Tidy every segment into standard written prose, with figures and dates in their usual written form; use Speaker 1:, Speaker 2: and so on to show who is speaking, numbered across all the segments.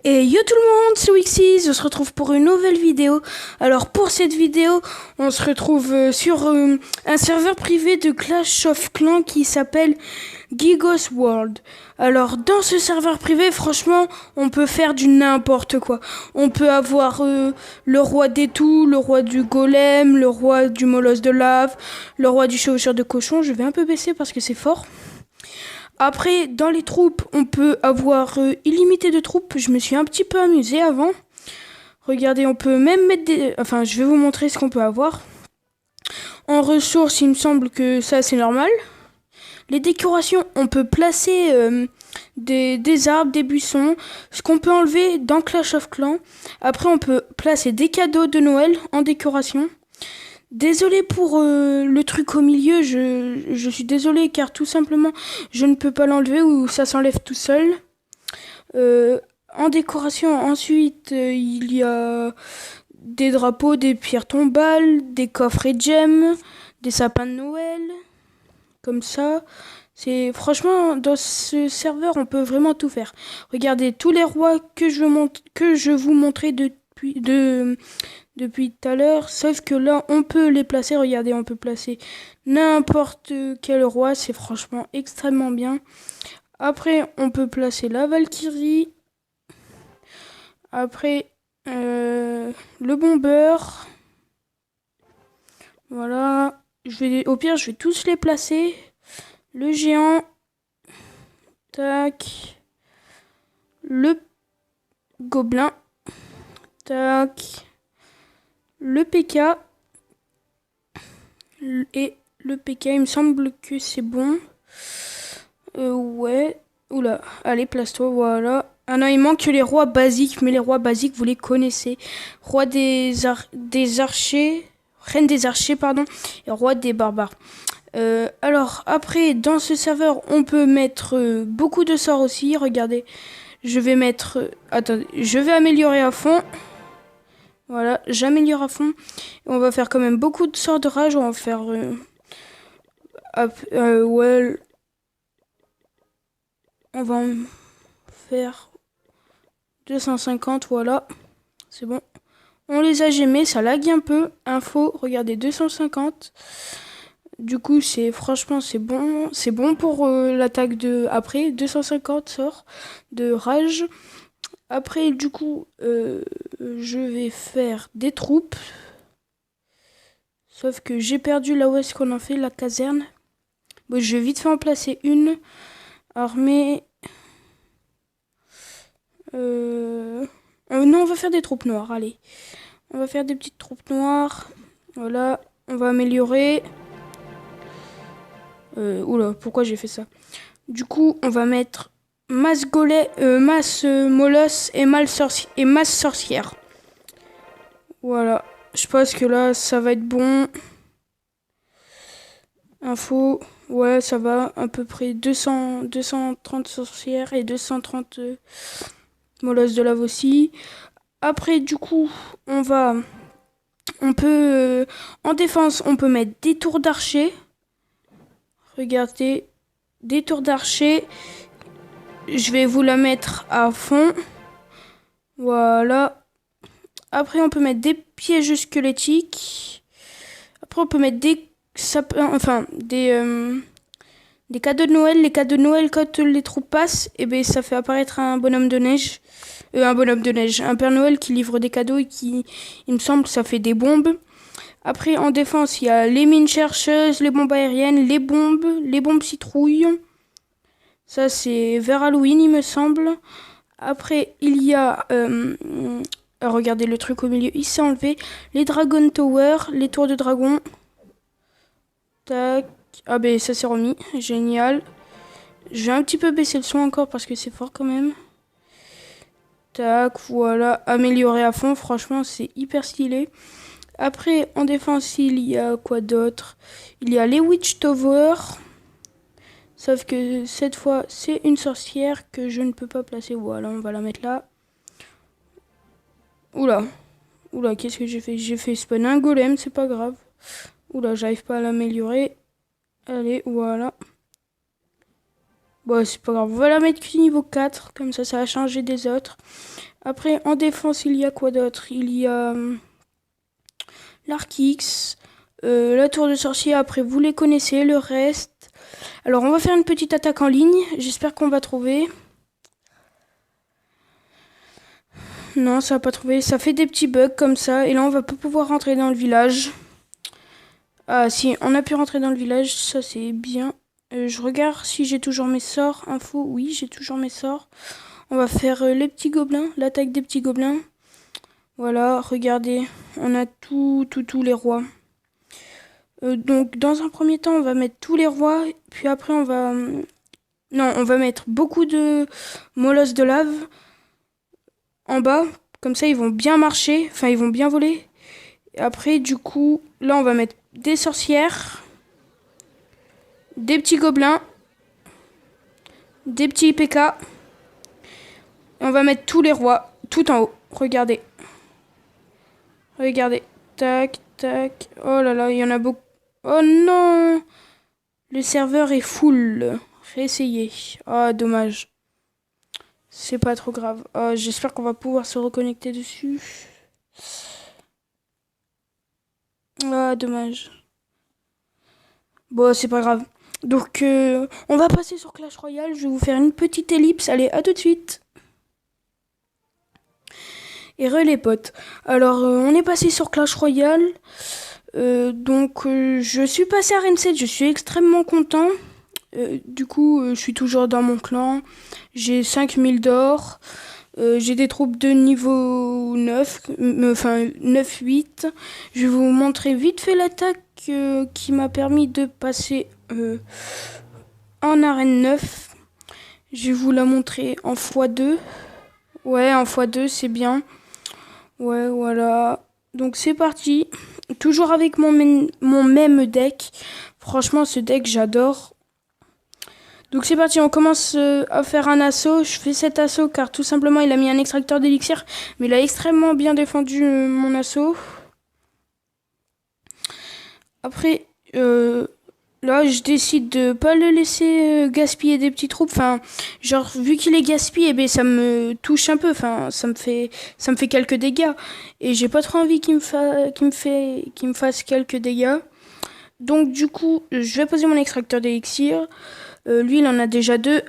Speaker 1: Et yo tout le monde, c'est Wixis, on se retrouve pour une nouvelle vidéo. Alors pour cette vidéo, on se retrouve sur un serveur privé de Clash of Clans qui s'appelle Gigos World. Alors dans ce serveur privé, franchement, on peut faire du n'importe quoi. On peut avoir le roi des tout, le roi du golem, le roi du molosse de lave, le roi du chevaucheur de cochon. Je vais un peu baisser parce que c'est fort. Après, dans les troupes, on peut avoir illimité de troupes. Je me suis un petit peu amusée avant. Regardez, on peut même mettre des... Enfin, je vais vous montrer ce qu'on peut avoir. En ressources, il me semble que ça, c'est normal. Les décorations, on peut placer des arbres, des buissons. Ce qu'on peut enlever dans Clash of Clans. Après, on peut placer des cadeaux de Noël en décoration. Désolée pour le truc au milieu, je suis désolée car tout simplement je ne peux pas l'enlever ou ça s'enlève tout seul. En décoration ensuite il y a des drapeaux, des pierres tombales, des coffrets gemmes, des sapins de Noël, comme ça. C'est franchement dans ce serveur on peut vraiment tout faire. Regardez tous les rois que je vous montrais depuis tout à l'heure, sauf que là on peut les placer. Regardez, on peut placer n'importe quel roi, c'est franchement extrêmement bien. Après on peut placer la Valkyrie, après le bombeur, voilà. Au pire je vais tous les placer. Le géant, tac, le gobelin, tac, le PK et le PK, il me semble que c'est bon. Ouais. Oula, allez, place-toi, voilà. Ah non, il manque que les rois basiques, mais les rois basiques, vous les connaissez. Roi des archers, reine des archers, pardon, et roi des barbares. Alors, après, dans ce serveur, on peut mettre beaucoup de sorts aussi. Regardez, je vais mettre... attendez, je vais améliorer à fond. Voilà, j'améliore à fond. On va faire quand même beaucoup de sorts de rage. On va faire... ouais... On va en faire 250, voilà. C'est bon. On les a gémés, ça lag un peu. Info, regardez, 250. Du coup, franchement, c'est bon. C'est bon pour l'attaque de... Après, 250 sorts de rage. Après, du coup, je vais faire des troupes. Sauf que j'ai perdu là où est-ce qu'on en fait, la caserne. Bon, je vais vite fait en placer une. Armée. Non, on va faire des troupes noires, allez. On va faire des petites troupes noires. Voilà, on va améliorer. Oula, pourquoi j'ai fait ça? Du coup, on va mettre masse molosse et masse sorcière. Voilà, je pense que là, ça va être bon. Info, ouais, ça va, à peu près 230 sorcières et 230 molosses de lave aussi. Après, du coup, on peut, en défense, on peut mettre des tours d'archer. Regardez, des tours d'archer. Je vais vous la mettre à fond. Voilà. Après, on peut mettre des pièges squelettiques. Après, on peut mettre des sapins, enfin, des cadeaux de Noël. Les cadeaux de Noël, quand les troupes passent, et ben, ça fait apparaître un bonhomme de neige. Un Père Noël qui livre des cadeaux et qui, il me semble, ça fait des bombes. Après, en défense, il y a les mines chercheuses, les bombes aériennes, les bombes citrouilles. Ça, c'est vers Halloween, il me semble. Après, il y a... regardez, le truc au milieu, il s'est enlevé. Les Dragon Tower, les tours de dragon. Tac. Ah ben, ça s'est remis. Génial. Je vais un petit peu baisser le son encore parce que c'est fort quand même. Tac, voilà. Amélioré à fond, franchement, c'est hyper stylé. Après, en défense, il y a quoi d'autre? Il y a les Witch Tower. Sauf que cette fois, c'est une sorcière que je ne peux pas placer. Voilà, on va la mettre là. Oula. Oula, qu'est-ce que j'ai fait? J'ai fait spawn un golem, c'est pas grave. Oula, j'arrive pas à l'améliorer. Allez, voilà. Bon, c'est pas grave. On va la mettre que niveau 4. Comme ça va changer des autres. Après, en défense, il y a quoi d'autre? Il y a l'Arc X, la tour de sorcier. Après, vous les connaissez, le reste. Alors, on va faire une petite attaque en ligne. J'espère qu'on va trouver. Non, ça va pas trouver. Ça fait des petits bugs comme ça. Et là, on va pas pouvoir rentrer dans le village. Ah, si, on a pu rentrer dans le village. Ça, c'est bien. Je regarde si j'ai toujours mes sorts. Info, oui, j'ai toujours mes sorts. On va faire les petits gobelins. L'attaque des petits gobelins. Voilà, regardez. On a tous les rois. Donc, dans un premier temps, on va mettre tous les rois. Puis après, on va... non, on va mettre beaucoup de molosses de lave en bas. Comme ça, ils vont bien marcher. Enfin, ils vont bien voler. Et après, du coup, là, on va mettre des sorcières. Des petits gobelins. Des petits IPK. Et on va mettre tous les rois tout en haut. Regardez. Regardez. Tac, tac. Oh là là, il y en a beaucoup. Oh non! Le serveur est full. Réessayez. Ah, dommage. C'est pas trop grave. Oh, j'espère qu'on va pouvoir se reconnecter dessus. Ah, dommage. Bon, c'est pas grave. Donc, on va passer sur Clash Royale. Je vais vous faire une petite ellipse. Allez, à tout de suite. Et les potes. Alors, on est passé sur Clash Royale. Donc, je suis passé à Arène 7. Je suis extrêmement content. Du coup, je suis toujours dans mon clan. J'ai 5000 d'or. J'ai des troupes de niveau 9. Enfin, 9-8. Je vais vous montrer vite fait l'attaque qui m'a permis de passer en arène 9. Je vais vous la montrer en x2. Ouais, en x2, c'est bien. Ouais, voilà. Donc c'est parti. Toujours avec mon même deck. Franchement, ce deck, j'adore. Donc c'est parti, on commence à faire un assaut. Je fais cet assaut car tout simplement, il a mis un extracteur d'élixir. Mais il a extrêmement bien défendu mon assaut. Après, là, je décide de pas le laisser gaspiller des petites troupes. Enfin, genre, vu qu'il est gaspillé, eh ben, ça me touche un peu. Enfin, ça me fait quelques dégâts. Et j'ai pas trop envie qu'il me fasse quelques dégâts. Donc, du coup, je vais poser mon extracteur d'élixir. Lui, il en a déjà deux.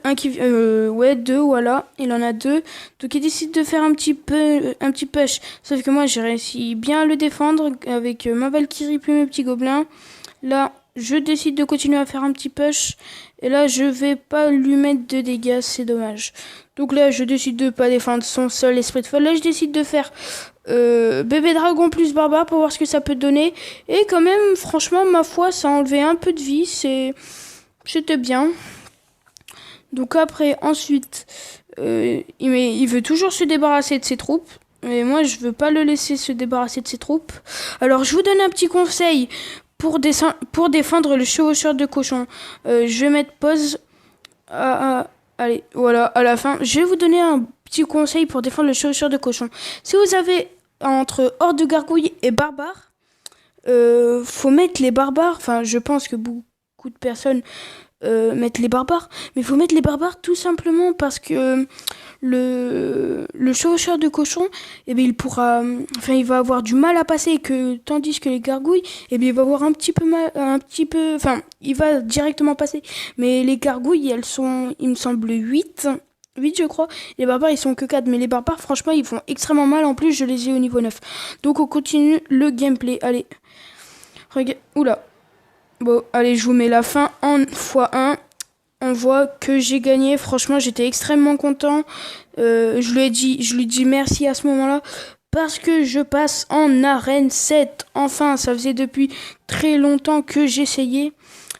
Speaker 1: Ouais, deux, voilà. Il en a deux. Donc, il décide de faire un petit push. Sauf que moi, j'ai réussi bien à le défendre avec ma Valkyrie puis mes petits gobelins. Là, je décide de continuer à faire un petit push. Et là, je vais pas lui mettre de dégâts. C'est dommage. Donc là, je décide de pas défendre son seul esprit de folle. Là, je décide de faire bébé dragon plus barbare pour voir ce que ça peut donner. Et quand même, franchement, ma foi, ça a enlevé un peu de vie. C'était bien. Donc après, ensuite, il veut toujours se débarrasser de ses troupes. Et moi, je veux pas le laisser se débarrasser de ses troupes. Alors, je vous donne un petit conseil pour défendre le chevaucheur de cochon. Je vais mettre pause. Allez, voilà, à la fin. Je vais vous donner un petit conseil pour défendre le chevaucheur de cochon. Si vous avez entre horde de gargouilles et barbares, faut mettre les barbares. Enfin, je pense que beaucoup de personnes mettent les barbares, mais il faut mettre les barbares tout simplement parce que le chevaucheur de cochon, eh bien, il va avoir du mal à passer, tandis que les gargouilles, eh bien, il va avoir il va directement passer. Mais les gargouilles, elles sont, il me semble, 8 je crois. Les barbares, ils sont que 4, mais les barbares, franchement, ils font extrêmement mal. En plus, je les ai au niveau 9. Donc, on continue le gameplay. Allez. Regarde. Oula. Bon, allez, je vous mets la fin en x1. On voit que j'ai gagné. Franchement, j'étais extrêmement content. Je lui dis merci à ce moment-là. Parce que je passe en arène 7. Enfin, ça faisait depuis très longtemps que j'essayais.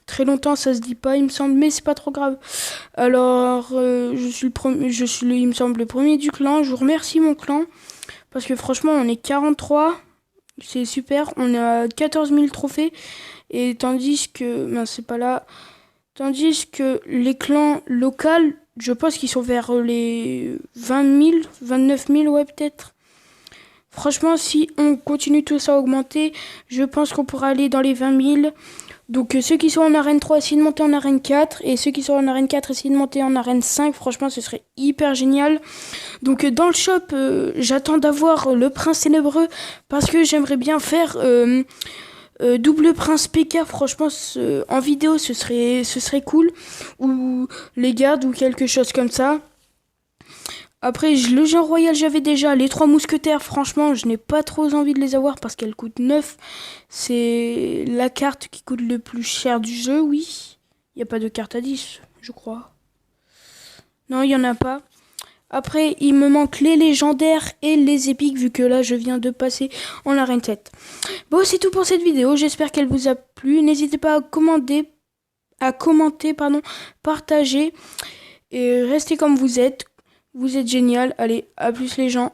Speaker 1: Très longtemps, ça se dit pas, il me semble, mais c'est pas trop grave. Alors, il me semble, le premier du clan. Je vous remercie, mon clan. Parce que franchement, on est 43. C'est super. On a 14 000 trophées. Et tandis que... c'est pas là. Tandis que les clans locaux, je pense qu'ils sont vers les 20 000, 29 000, ouais, peut-être. Franchement, si on continue tout ça à augmenter, je pense qu'on pourra aller dans les 20 000. Donc ceux qui sont en arène 3, essayez de monter en arène 4. Et ceux qui sont en arène 4, essayez de monter en arène 5. Franchement, ce serait hyper génial. Donc dans le shop, j'attends d'avoir le prince ténébreux. Parce que j'aimerais bien faire double prince PK. Franchement, en vidéo, ce serait cool. Ou les gardes ou quelque chose comme ça. Après, le genre royal, j'avais déjà. Les 3 mousquetaires, franchement, je n'ai pas trop envie de les avoir parce qu'elles coûtent 9. C'est la carte qui coûte le plus cher du jeu, oui. Il n'y a pas de carte à 10, je crois. Non, il n'y en a pas. Après, il me manque les légendaires et les épiques, vu que là, je viens de passer en arène 7. Bon, c'est tout pour cette vidéo. J'espère qu'elle vous a plu. N'hésitez pas à commenter, partager. Et restez comme vous êtes. Vous êtes génial. Allez, à plus les gens.